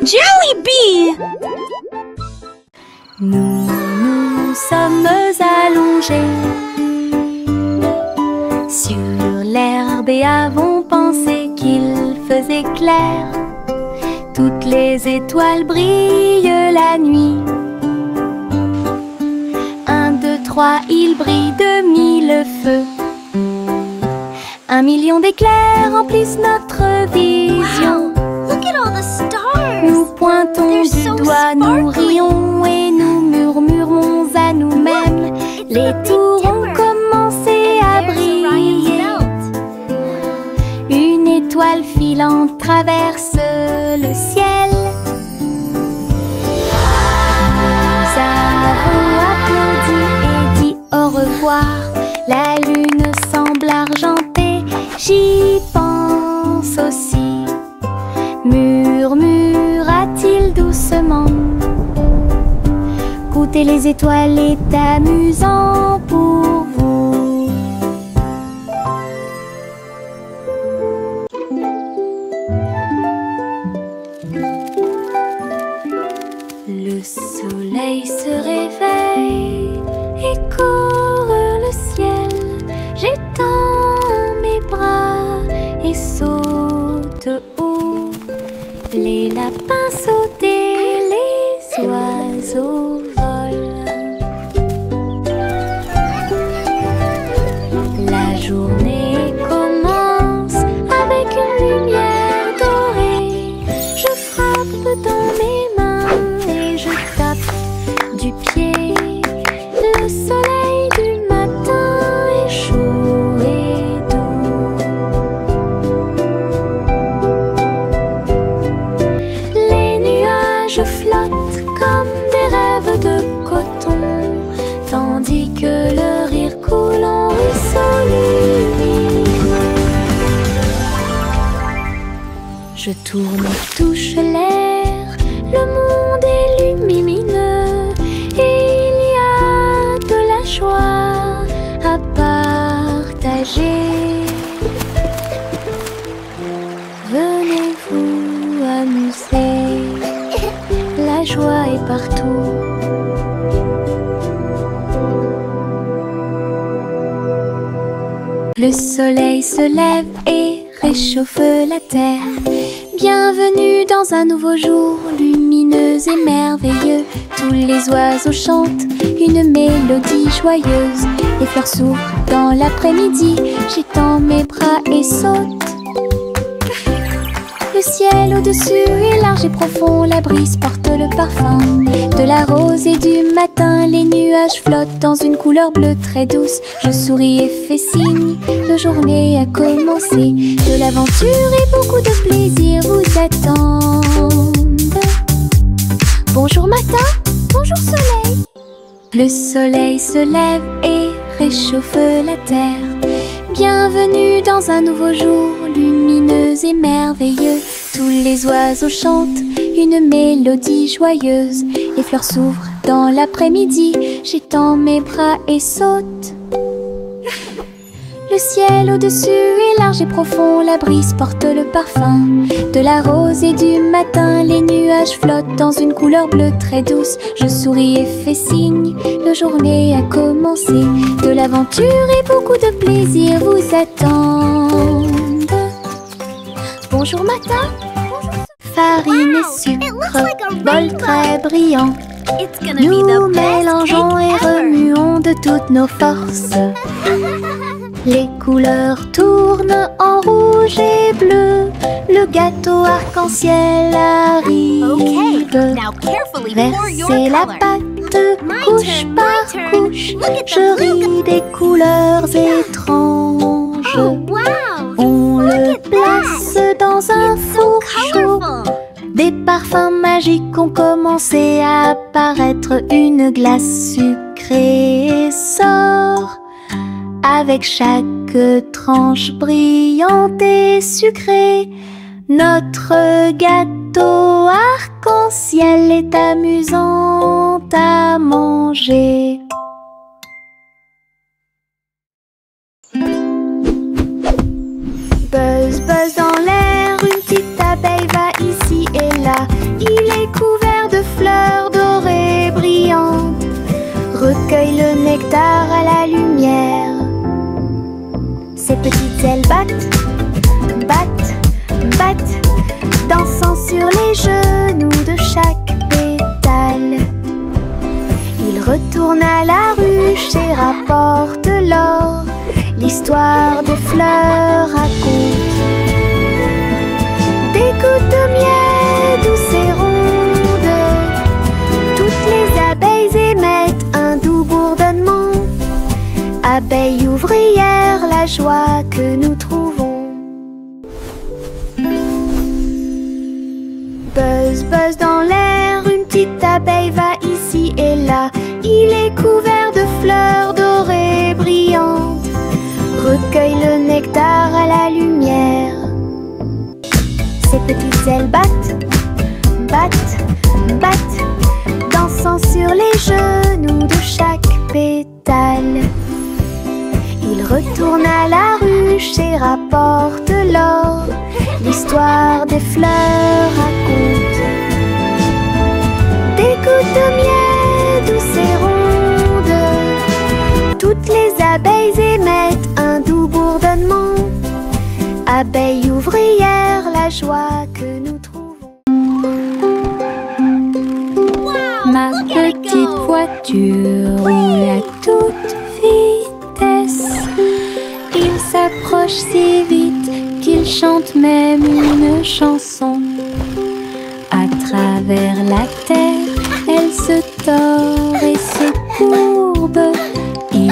Jelly Bee! Nous sommes allongés sur l'herbe et avons pensé qu'il faisait clair. Toutes les étoiles brillent la nuit. 1, 2, 3, il brille de 1000 feux. 1 million d'éclairs remplissent notre vision. Look at all the stars! Nous pointons They're du so doigt, nous sparkly. rions et nous murmurons à nous-mêmes. Les tours ont commencé à briller. Une étoile filante traverse le ciel. Nous avons applaudi et dit au revoir. La lune semble argentée, j'y pense aussi. Murmura-t-il doucement. Goûter les étoiles est amusant pour vous. Le soleil se réveille et court le ciel. J'étends mes bras et saute haut. Les lapins sautent et les oiseaux volent. La journée commence avec une lumière dorée. Je frappe dans mes mains et je tape du pied. Le soleil du matin est chaud et doux. Les nuages flottent comme des rêves de coton, tandis que le rire coule en ruisseau lumineux. Je tourne et touche l'air, le monde est lumineux et il y a de la joie à partager. Venez vous amuser, la joie est partout. Le soleil se lève et réchauffe la terre. Bienvenue dans un nouveau jour, lumineux et merveilleux. Tous les oiseaux chantent une mélodie joyeuse. Les fleurs s'ouvrent dans l'après-midi, j'étends mes bras et saute. Le ciel au-dessus est large et profond, la brise porte le parfum de la rose et du matin. Les nuages flottent dans une couleur bleue très douce. Je souris et fais signe, la journée a commencé. De l'aventure et beaucoup de plaisir vous attendent. Bonjour matin, bonjour soleil. Le soleil se lève et réchauffe la terre. Bienvenue dans un nouveau jour, lumineux et merveilleux. Tous les oiseaux chantent une mélodie joyeuse. Les fleurs s'ouvrent dans l'après-midi, j'étends mes bras et saute. Le ciel au-dessus est large et profond, la brise porte le parfum de la rose et du matin. Les nuages flottent dans une couleur bleue très douce. Je souris et fais signe, la journée a commencé. De l'aventure et beaucoup de plaisir vous attendent. Bonjour matin, farine et sucre, bol très brillant. Nous mélangeons et remuons de toutes nos forces. Les couleurs tournent en rouge et bleu. Le gâteau arc-en-ciel arrive. Versez la pâte couche par couche. Je ris des couleurs étranges. On le place dans un four chaud. Des parfums magiques ont commencé à apparaître. Une glace sucrée sort avec chaque tranche brillante et sucrée. Notre gâteau arc-en-ciel est amusant à manger. Buzz, buzz dans l'air, une petite abeille va ici et là. petites ailes battent, battent, battent, dansant sur les genoux de chaque pétale. Il retourne à la ruche et rapporte l'or. L'histoire des fleurs raconte des gouttes de miel douces et rondes. Toutes les abeilles émettent un doux bourdonnement. Abeilles ouvrières, la joie que nous trouvons. Buzz, buzz dans l'air, une petite abeille va ici et là. Il est couvert de fleurs dorées brillantes. Recueille le nectar à la lumière. Ses petites ailes battent, battent, battent, dansant sur les genoux de chaque pétale. Il retourne à la ruche et rapporte l'or. L'histoire des fleurs raconte des gouttes de miel douces et rondes. Toutes les abeilles émettent un doux bourdonnement. Abeilles ouvrières, la joie que nous trouvons. Ma petite voiture roule à toute vitesse. Il s'approche si vite qu'il chante même une chanson. À travers la terre, elle se tord et se courbe. Il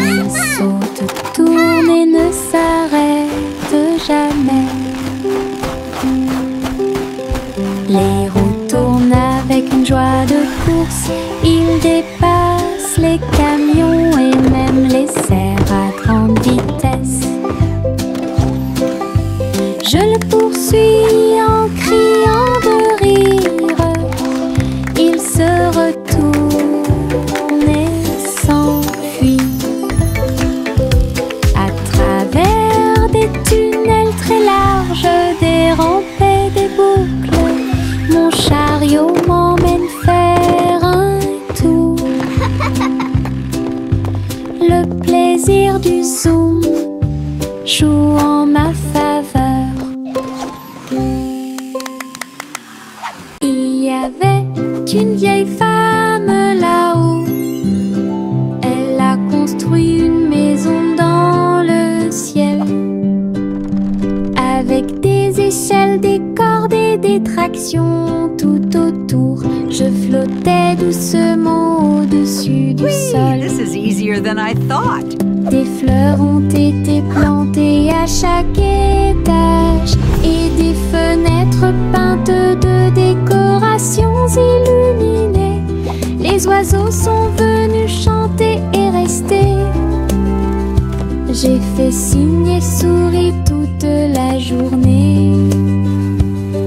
saute, tourne et ne s'arrête jamais. Les roues tournent avec une joie de course. Il dépasse les camions et même les cerfs à grande vitesse. Je le poursuis en criant de rire. Il se retourne et s'enfuit. À travers des tunnels très larges, des rampes et des boucles, mon chariot m'emmène faire un tour. Le plaisir du zoom joue en ma faveur. Il y avait une vieille femme là-haut. Elle a construit une maison dans le ciel, avec des échelles, des cordes et des tractions tout autour. Je flottais doucement au-dessus du sol. This is easier than I thought. Des fleurs ont été plantées à chaque étage et des fenêtres peintes de décorations illuminées. Les oiseaux sont venus chanter et rester. J'ai fait signe et souri toute la journée.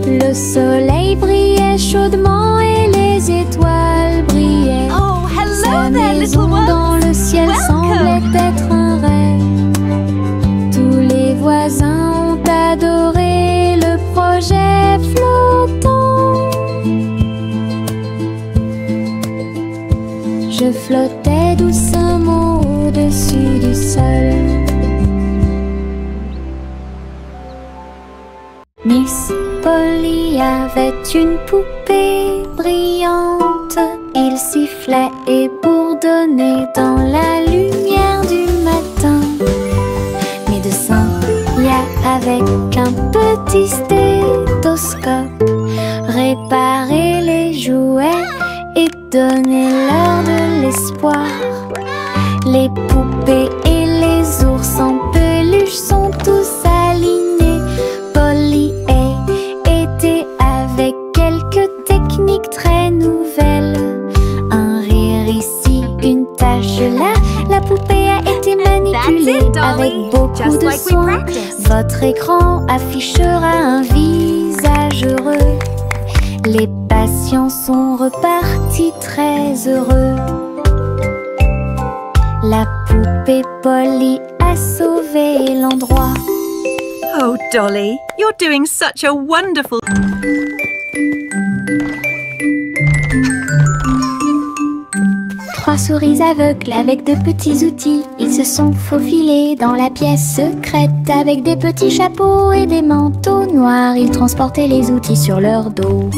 Le soleil brillait chaudement et les étoiles brillaient. Oh, Sa hello there, little maison one. dans le ciel semblait être un rêve. Tous les voisins ont adoré le projet flottant. Je flottais doucement au-dessus du sol. Miss Polly avait une poupée brillante. Il sifflait et bourdonnait dans la lumière du matin. Médecin, avec un petit stéthoscope, réparer les jouets et donner-leur de l'espoir. Les poupées et les ours en peluche sont tous alignés. Polly était avec quelques techniques très nouvelles. Un rire ici, une tache là. La poupée a été manipulée avec beaucoup de soin. Votre écran affichera un visage heureux. Les patients sont repartis très heureux. La poupée Polly a sauvé l'endroit. Oh, Dolly, you're doing such a wonderful... Trois souris aveugles avec de petits outils. Ils se sont faufilés dans la pièce secrète. Avec des petits chapeaux et des manteaux noirs, ils transportaient les outils sur leur dos.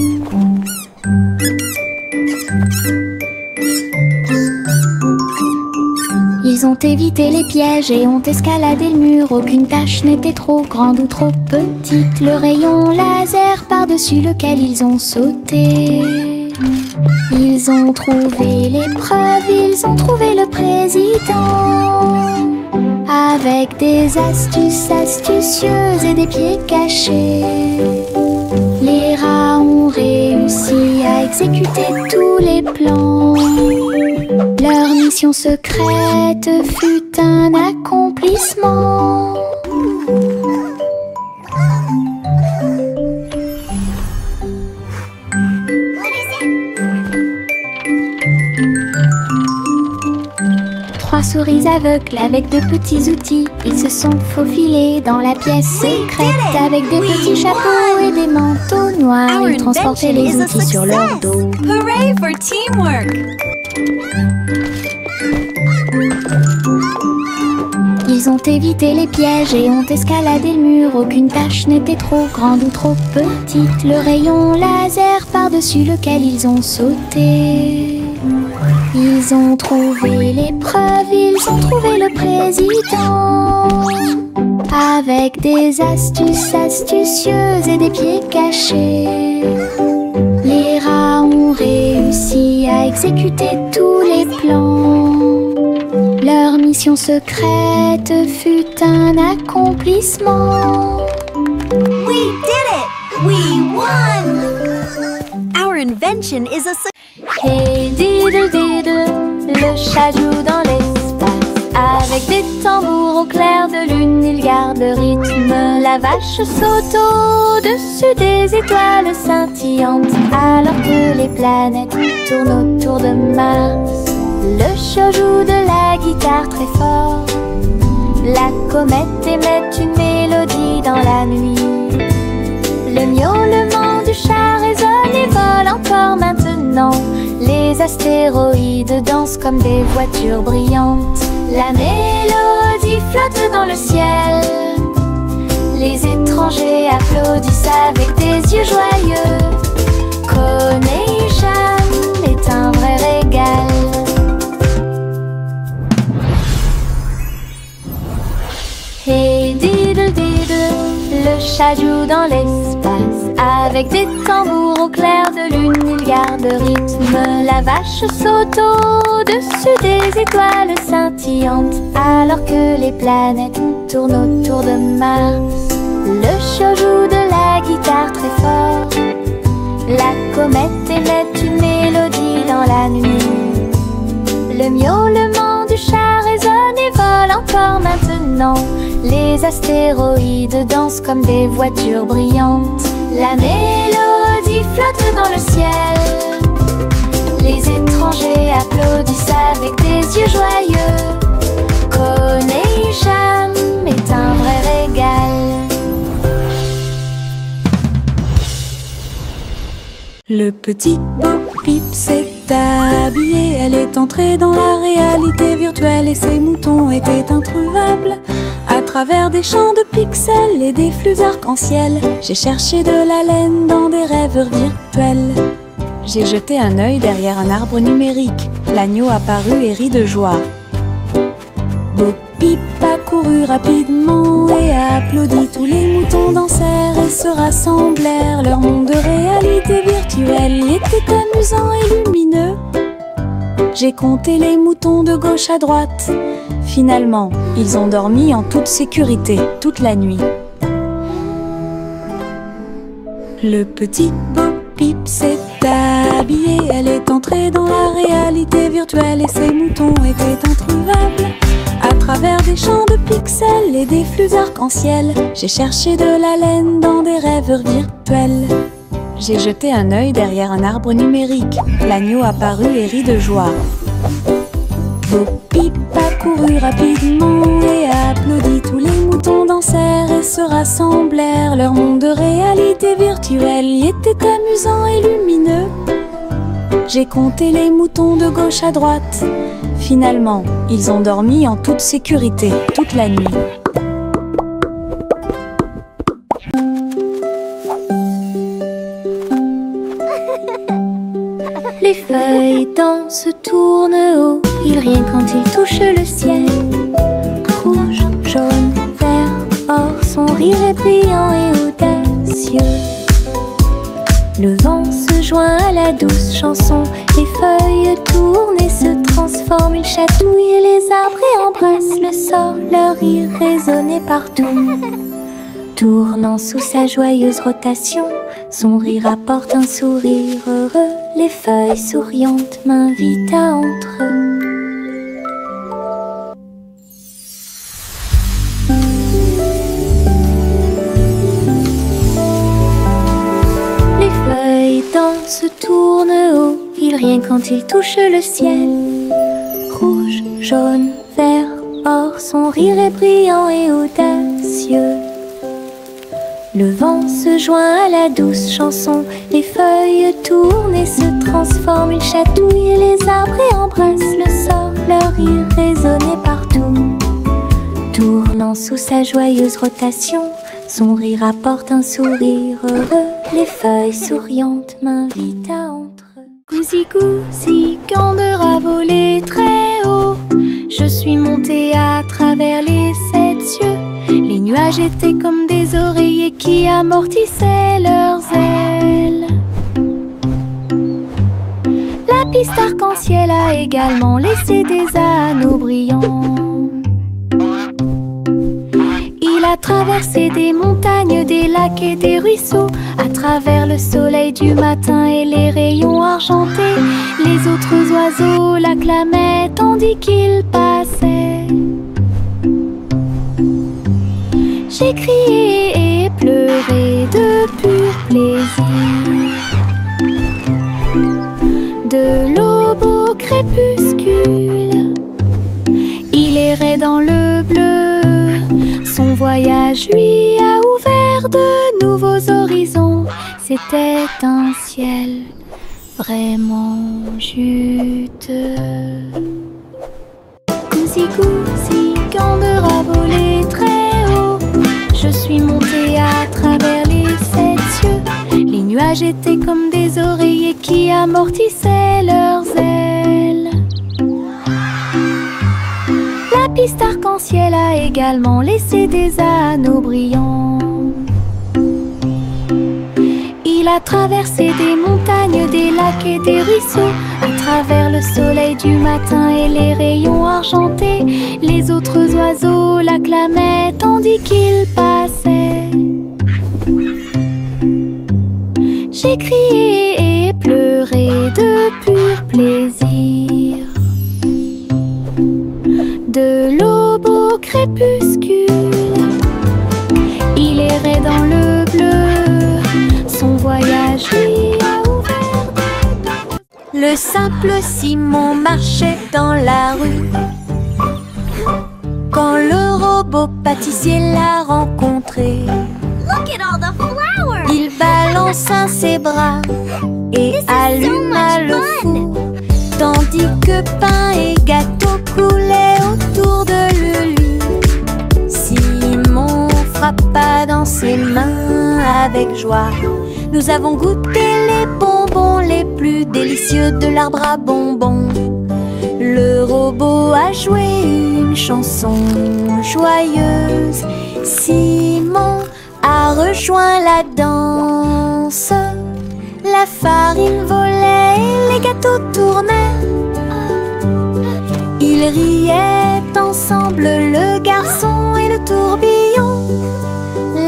Ils ont évité les pièges et ont escaladé le mur. Aucune tâche n'était trop grande ou trop petite. Le rayon laser par-dessus lequel ils ont sauté. Ils ont trouvé l'épreuve, ils ont trouvé le président. Avec des astuces astucieuses et des pieds cachés, les rats ont réussi à exécuter tous les plans. Leur mission secrète fut un accomplissement. Trois souris aveugles avec de petits outils, ils se sont faufilés dans la pièce secrète. Avec des petits chapeaux et des manteaux noirs, ils transportaient les outils sur leur dos. Hooray for teamwork! Ils ont évité les pièges et ont escaladé le mur. Aucune tâche n'était trop grande ou trop petite. Le rayon laser par-dessus lequel ils ont sauté. Ils ont trouvé l'épreuve, ils ont trouvé le président. Avec des astuces astucieuses et des pieds cachés, les rats ont réussi à exécuter tous les plans. Leur mission secrète fut un accomplissement. We did it! We won! Our invention is a success. Hey diddle diddle, le chat joue dans l'espace. Avec des tambours au clair de lune, il garde le rythme. La vache saute au-dessus des étoiles scintillantes, alors que les planètes tournent autour de Mars. Le chat joue de la guitare très fort. La comète émet une mélodie dans la nuit. Le miaulement du chat résonne et vole encore maintenant. Les astéroïdes dansent comme des voitures brillantes. La mélodie flotte dans le ciel. Les étrangers applaudissent avec des yeux joyeux. Connection est un vrai régal. Hey diddle diddle, le chat joue dans l'espace. Avec des tambours au clair de lune, il garde le rythme. La vache saute au-dessus des étoiles scintillantes, alors que les planètes tournent autour de Mars. Le chat joue de la guitare très fort. La comète émet une mélodie dans la nuit. Le miaulement du chat résonne et vole encore maintenant. Les astéroïdes dansent comme des voitures brillantes. La mélodie flotte dans le ciel. Les étrangers applaudissent avec des yeux joyeux. Connection est un vrai régal. Le petit Bo Peep s'est habillé. Elle est entrée dans la réalité virtuelle et ses moutons étaient introuvables. À travers des champs de pixels et des flux arc-en-ciel, j'ai cherché de la laine dans des rêves virtuels. J'ai jeté un œil derrière un arbre numérique. L'agneau apparut et rit de joie. Bo Peep a couru rapidement et a applaudi. Tous les moutons dansèrent et se rassemblèrent. Leur monde de réalité virtuelle était amusant et lumineux. J'ai compté les moutons de gauche à droite. Finalement, ils ont dormi en toute sécurité toute la nuit. Le petit Bo Peep s'est habillé. Elle est entrée dans la réalité virtuelle et ses moutons étaient introuvables. À travers des champs de pixels et des flux arc-en-ciel, j'ai cherché de la laine dans des rêves virtuels. J'ai jeté un œil derrière un arbre numérique. L'agneau apparut et rit de joie. Bo Peep a couru rapidement et a applaudi. Tous les moutons dansèrent et se rassemblèrent. Leur monde de réalité virtuelle y était amusant et lumineux. J'ai compté les moutons de gauche à droite. Finalement, ils ont dormi en toute sécurité toute la nuit. Les feuilles dansent, tournent haut, ils rient quand ils touchent le ciel. Rouge, jaune, vert, or, son rire est brillant et audacieux. Le vent se joint à la douce chanson, les feuilles tournent et se transforment, ils chatouillent les arbres et embrassent le sol, leur rire résonnait partout. Tournant sous sa joyeuse rotation, son rire apporte un sourire heureux, les feuilles souriantes m'invitent à entrer. Les feuilles dansent, tournent haut, ils rient quand ils touchent le ciel. Rouge, jaune, vert, or, son rire est brillant et audacieux. Le vent se joint à la douce chanson, les feuilles tournent et se transforment, ils chatouillent les arbres et embrassent le sol, leur rire résonnait partout. Tournant sous sa joyeuse rotation, son rire apporte un sourire heureux, les feuilles souriantes m'invitent à entrer. Gousi gousi, quand de rat volé très haut, je suis montée à travers les 7 cieux. Les nuages étaient comme des oreillers qui amortissaient leurs ailes. La piste arc-en-ciel a également laissé des anneaux brillants. Il a traversé des montagnes, des lacs et des ruisseaux, à travers le soleil du matin et les rayons argentés. Les autres oiseaux l'acclamaient tandis qu'il passait. J'ai crié et pleuré de pur plaisir. De l'aube au crépuscule, il errait dans le bleu. Son voyage lui a ouvert de nouveaux horizons. C'était un ciel vraiment juteux. Gousi gousi, quand de rat volé très haut, je suis montée à travers les 7 cieux. Les nuages étaient comme des oreillers qui amortissaient leurs ailes. La piste arc-en-ciel a également laissé des anneaux brillants. Il a traversé des montagnes, des lacs et des ruisseaux, à travers le soleil du matin et les rayons argentés. Les autres oiseaux l'acclamaient tandis qu'il passait. J'ai crié et pleuré de pur plaisir. De l'aube au crépuscule, il errait dans le bleu. Son voyage lui a ouvert. Le simple Simon marchait dans la rue quand le robot pâtissier l'a rencontré. Look at all the flowers! Il balança ses bras et alluma le four, tandis que pain et gâteau coulaient autour de lui. Simon frappa dans ses mains avec joie. Nous avons goûté les bonbons les plus délicieux de l'arbre à bonbons. Le robot a joué une chanson joyeuse. Simon a rejoint la danse. La farine volait et les gâteaux tournaient. Ils riaient ensemble, le garçon et le tourbillon.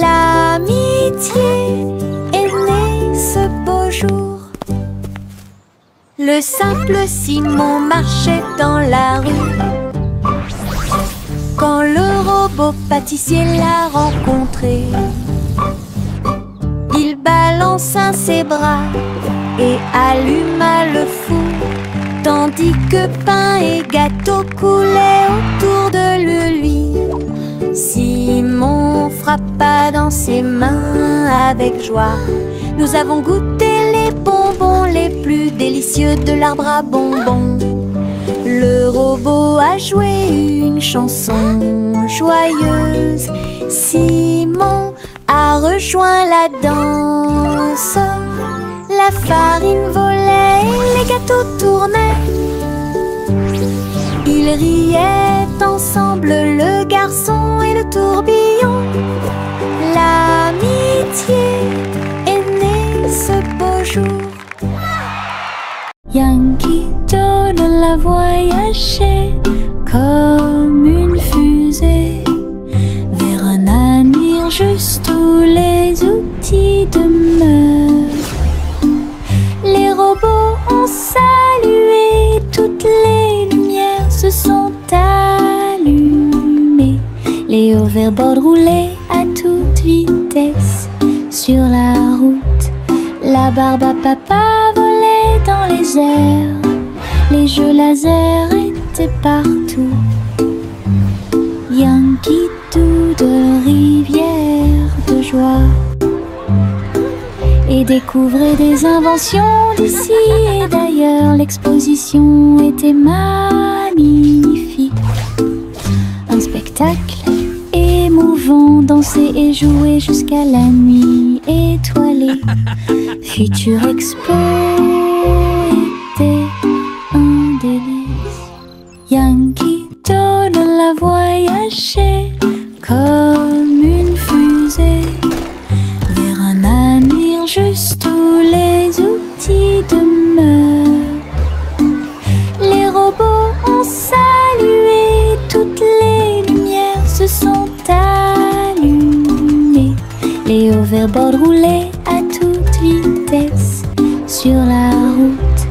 L'amitié est née ce beau jour. Le simple Simon marchait dans la rue quand le robot pâtissier l'a rencontré. Il balança ses bras et alluma le four, tandis que pain et gâteau coulaient autour de lui. Simon frappa dans ses mains avec joie. Nous avons goûté les bonbons les plus délicieux de l'arbre à bonbons. Le robot a joué une chanson joyeuse. Simon a rejoint la danse. La farine volait et les gâteaux tournaient. Ils riaient ensemble, le garçon et le tourbillon. L'amitié est née ce beau jour. Yankee Doodle a voyagé comme une fusée vers un avenir juste où les outils demeurent. Les robots ont salué, toutes les lumières se sont allumées. Les hoverboards roulaient à toute vitesse sur la route. La barbe à papa volait dans les airs. Les jeux laser étaient partout. Yankee Doodle, rivière de joie. Et découvrait des inventions d'ici et d'ailleurs. L'exposition était magnifique. Un spectacle émouvant, danser et jouer jusqu'à la nuit étoilée. Future Expo était un délice. Yankee Doodle a voyagé comme une fusée vers un avenir juste où les outils demeurent. Les robots ont salué, toutes les lumières se sont allumées. Les hoverboards roulaient à toute vitesse sur la route.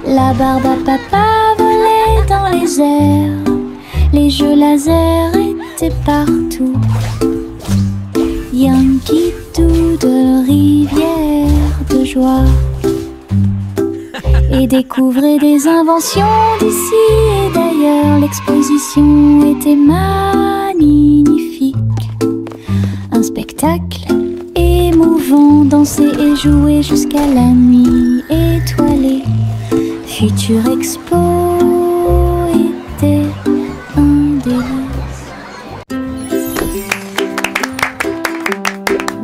La barbe à papa volait dans les airs. Les jeux laser étaient partout. Yankee Doodle, rivière de joie. Et découvrait des inventions d'ici et d'ailleurs. L'exposition était magnifique. Un spectacle émouvant, danser et jouer jusqu'à la nuit étoilée. Future Expo était un délice.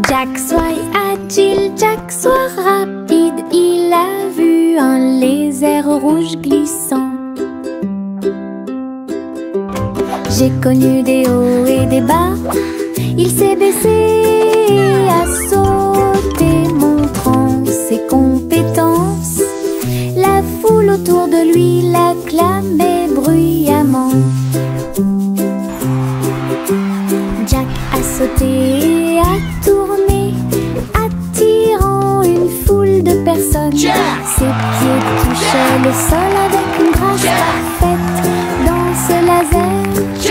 Jack soit agile, Jack soit rapide. Il a vu un lézard rouge glissant. J'ai connu des hauts et des bas. Il s'est baissé et a sauté, montrant ses compétences. La foule autour de lui l'acclamait bruyamment. Jack a sauté et a tourné, attirant une foule de personnes. Ses pieds touchaient le sol avec une grâce parfaite. Dans ce laser,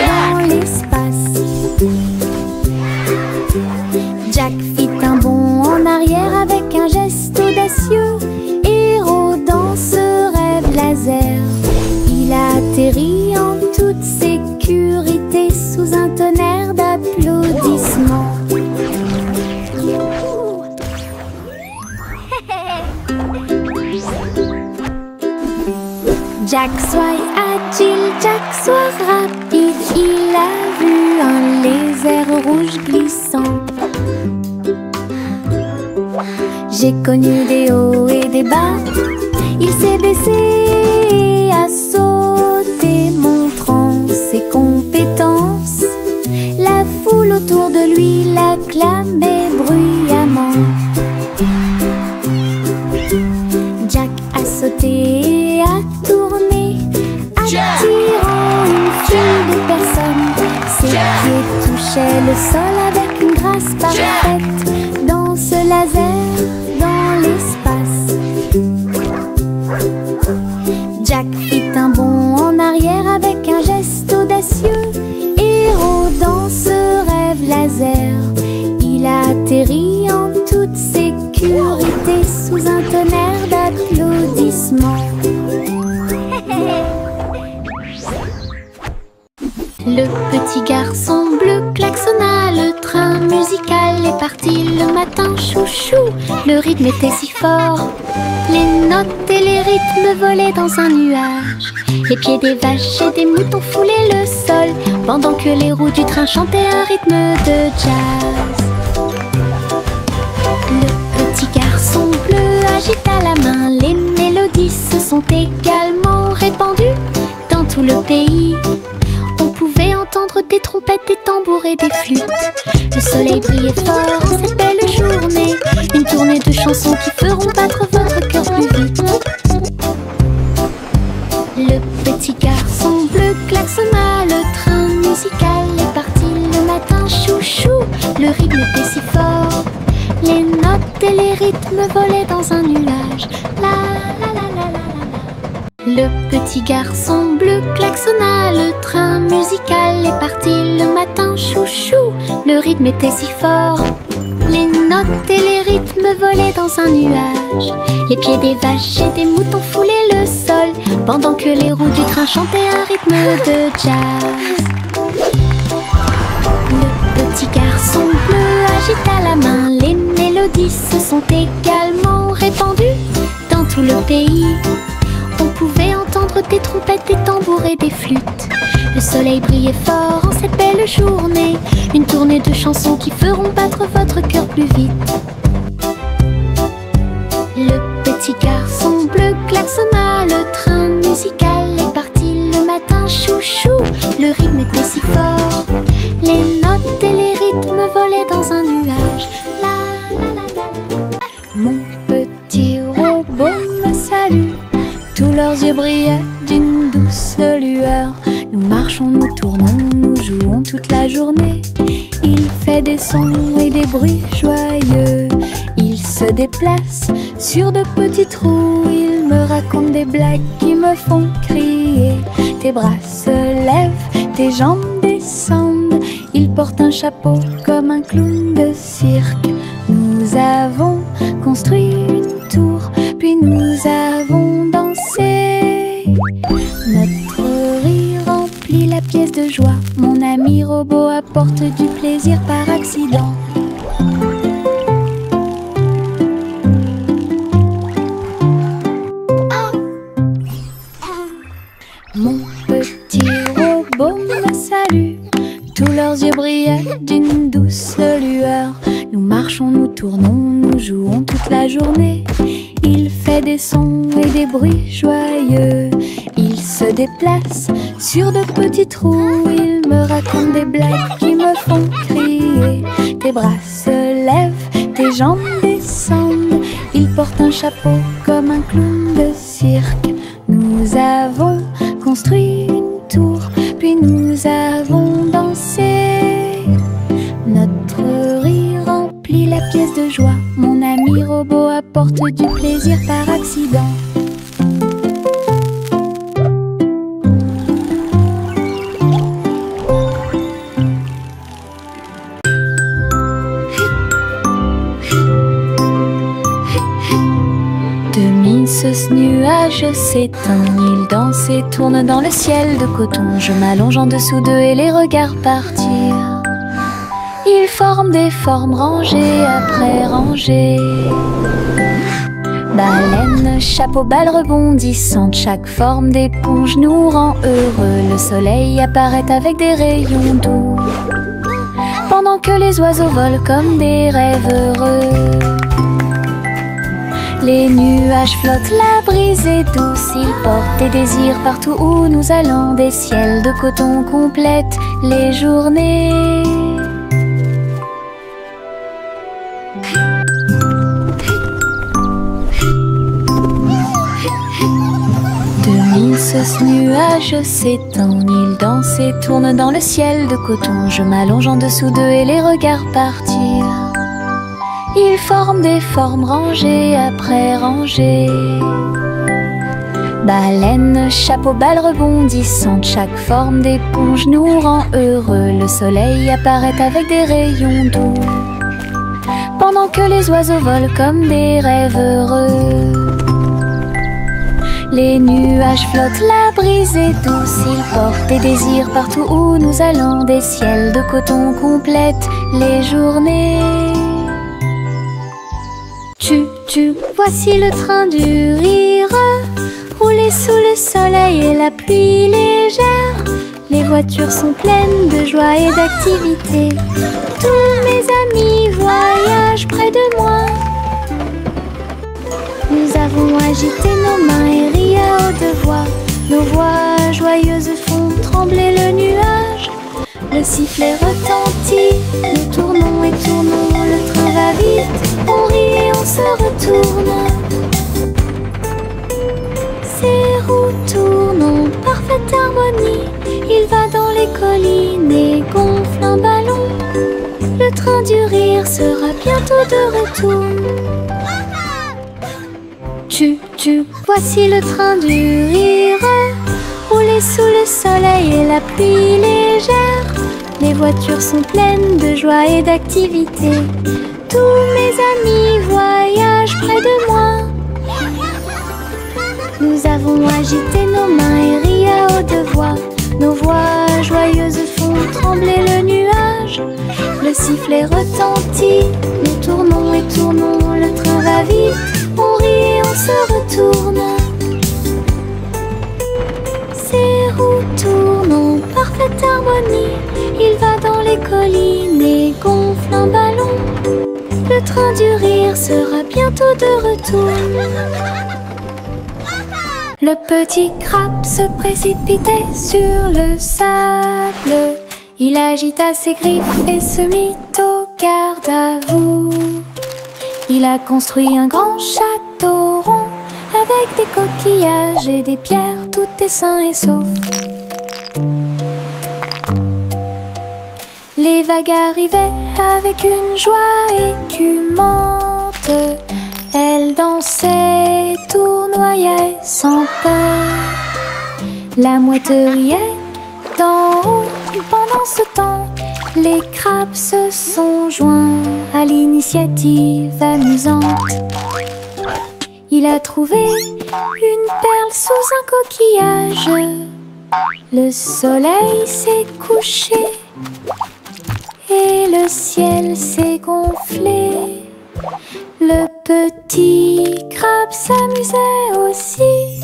dans l'espace, Jack fit un bond en arrière avec un geste audacieux. Héros dans ce rêve laser, il a atterri en toute sécurité sous un tonnerre d'applaudissements. Jack soit agile, Jack soit rapide. Il a vu un lézard rouge glissant. J'ai connu des hauts et des bas. Il s'est baissé et a sauté, montrant ses compétences. La foule autour de lui l'acclamait bruyamment. Jack a sauté et a tourné, attirant une foule de personnes. Ses pieds touchaient le sol avec une grâce parfaite. Dans ce laser, dans l'espace, Jack fit un bond en arrière avec un geste audacieux. Héros dans ce rêve laser, il a atterri en toute sécurité sous un tonnerre d'applaudissements. Le petit garçon bleu klaxonna, le train musical est parti le matin chouchou. le rythme était si fort. Les notes et les rythmes volaient dans un nuage. Les pieds des vaches et des moutons foulaient le sol, pendant que les roues du train chantaient un rythme de jazz. Le petit garçon bleu agita la main. Les mélodies se sont également répandues dans tout le pays. On pouvait entendre des trompettes, des tambours et des flûtes. Le soleil brillait fort en cette belle journée. Une tournée de chansons qui feront battre votre cœur plus vite. Le petit garçon bleu klaxonna. Le train musical est parti le matin. Chouchou, le rythme était si fort. Les notes et les rythmes volaient dans un nuage. La la la la la la. Le petit garçon bleu klaxonna. Le train musical est parti le matin. Chouchou, le rythme était si fort. Les notes et les rythmes volaient dans un nuage. Les pieds des vaches et des moutons foulaient le sol, pendant que les roues du train chantaient un rythme de jazz. Le petit garçon bleu agita la main. Les mélodies se sont également répandues dans tout le pays. On pouvait entendre des trompettes, des tambours et des flûtes. Le soleil brillait fort en cette belle journée. Une tournée de chansons qui feront battre votre cœur plus vite. Le petit garçon bleu klaxonna. Le train musical est parti le matin. Chouchou, le rythme était si fort. Les notes et les rythmes volaient dans un nuage. La la la la. Mon petit robot me salue. Tous leurs yeux brillaient d'une douce lueur. Nous marchons, nous tournons, nous jouons toute la journée. Il fait des sons et des bruits joyeux. Il se déplace sur de petits trous. Il me raconte des blagues qui me font crier. Tes bras se lèvent, tes jambes descendent. Il porte un chapeau comme un clown de cirque. Nous avons construit une tour, puis nous avons dansé. Notre rire remplit la pièce de joie. Mon ami robot apporte du plaisir par accident. Mon petit robot me salue. Tous leurs yeux brillaient d'une douce lueur. Nous marchons, nous tournons, nous jouons toute la journée. Il fait des sons et des bruits joyeux. Il se déplace sur de petits trous. Il me raconte des blagues qui me font crier. Tes bras se lèvent, tes jambes descendent. Il porte un chapeau comme un clown de cirque. Nous avons construit une tour, puis nous avons dansé. Notre rire remplit la pièce de joie. Mon ami robot apporte du plaisir par accident. Ce nuage s'éteint, il danse et tourne dans le ciel de coton. Je m'allonge en dessous d'eux et les regarde partir. Ils forment des formes rangées après rangées. Baleine, chapeau, balle rebondissante, chaque forme d'éponge nous rend heureux. Le soleil apparaît avec des rayons doux, pendant que les oiseaux volent comme des rêves heureux. Les nuages flottent, la brise est douce, ils portent des désirs partout où nous allons. Des ciels de coton complètent les journées. Ce nuage s'étend, il danse et tourne dans le ciel de coton. Je m'allonge en dessous d'eux et les regarde partir. Ils forment des formes rangées après rangées. Baleine, chapeau, balle rebondissante, chaque forme d'éponge nous rend heureux. Le soleil apparaît avec des rayons doux, pendant que les oiseaux volent comme des rêves heureux. Les nuages flottent, la brise est douce, ils portent des désirs partout où nous allons. Des ciels de coton complètent les journées. Tchu, voici le train du rire, rouler sous le soleil et la pluie légère. Les voitures sont pleines de joie et d'activité. Tous mes amis voyagent près de moi. Nous avons agité nos mains et ri à haute voix. Nos voix joyeuses font trembler le nuage. Le sifflet retentit, nous tournons et tournons. Le train va vite, on rit et on se retourne. Ces roues tournent en parfaite harmonie. Il va dans les collines et gonfle un ballon. Le train du rire sera bientôt de retour. Tchu, voici le train du rire, rouler sous le soleil et la pluie légère. Les voitures sont pleines de joie et d'activité. Tous mes amis voyagent près de moi. Nous avons agité nos mains et ri à haute voix. Nos voix joyeuses font trembler le nuage. Le sifflet retentit, nous tournons et tournons. Le train va vite, on rit et on se retourne. Ces roues tournent en parfaite harmonie. Il va dans les collines et gonfle un ballon. Le train du rire sera bientôt de retour. Le petit crabe se précipitait sur le sable. Il agita ses griffes et se mit au garde-à-vous. Il a construit un grand château rond avec des coquillages et des pierres, tout est sain et sauf. Les vagues arrivaient avec une joie écumante. Elles dansaient, tournoyaient sans peur. La mouette riait d'en haut. Pendant ce temps, les crabes se sont joints à l'initiative amusante. Il a trouvé une perle sous un coquillage. Le soleil s'est couché et le ciel s'est gonflé. Le petit crabe s'amusait aussi.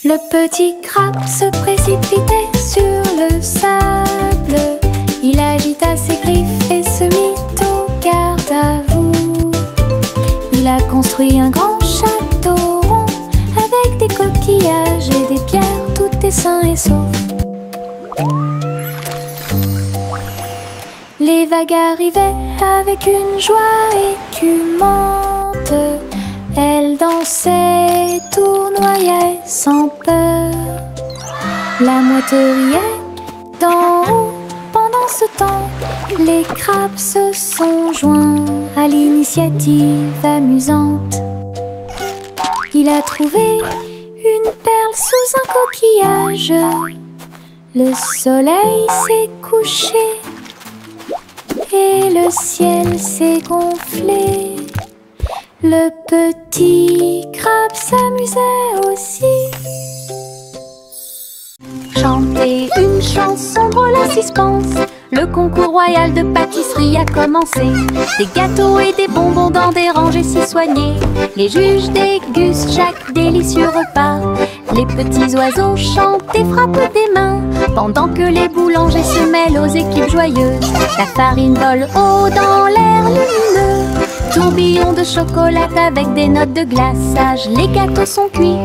Le petit crabe se précipitait sur le sable. Il agita ses griffes et se mit au garde-à-vous. Il a construit un grand château rond avec des coquillages et des pierres, tout est sain et sauf. Les vagues arrivaient avec une joie écumante. Elles dansaient, tournoyaient sans peur. La mouette riait d'en haut. Pendant ce temps, les crabes se sont joints à l'initiative amusante. Il a trouvé une perle sous un coquillage. Le soleil s'est couché et le ciel s'est gonflé. Le petit crabe s'amusait aussi. Chanter une chanson drôle à suspense. Le concours royal de pâtisserie a commencé. Des gâteaux et des bonbons dans des rangées si soignées. Les juges dégustent chaque délicieux repas. Les petits oiseaux chantent et frappent des mains, pendant que les boulangers se mêlent aux équipes joyeuses. La farine vole haut dans l'air lumineux. Tourbillon de chocolat avec des notes de glaçage. Les gâteaux sont cuits,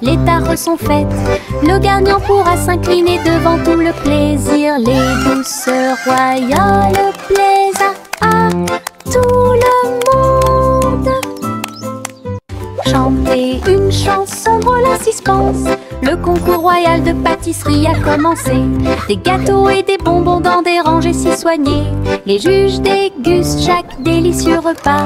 les tares sont faites. Le gagnant pourra s'incliner devant tout le plaisir. Les douceurs royales plaisent à tout le monde. Chanter une chanson drôle à suspense. Le concours royal de pâtisserie a commencé. Des gâteaux et des bonbons dans des rangées si soignées. Les juges dégustent chaque délicieux repas.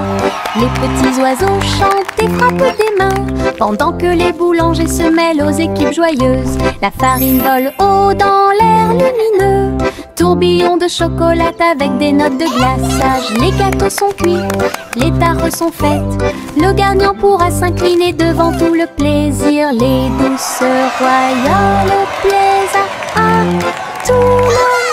Les petits oiseaux chantent et frappent des mains, pendant que les boulangers se mêlent aux équipes joyeuses. La farine vole haut dans l'air lumineux. Tourbillon de chocolat avec des notes de glaçage. Les gâteaux sont cuits, les tares sont faites. Le gagnant pourra s'incliner devant tout le plaisir. Les douceurs royales plaisent à tout le monde.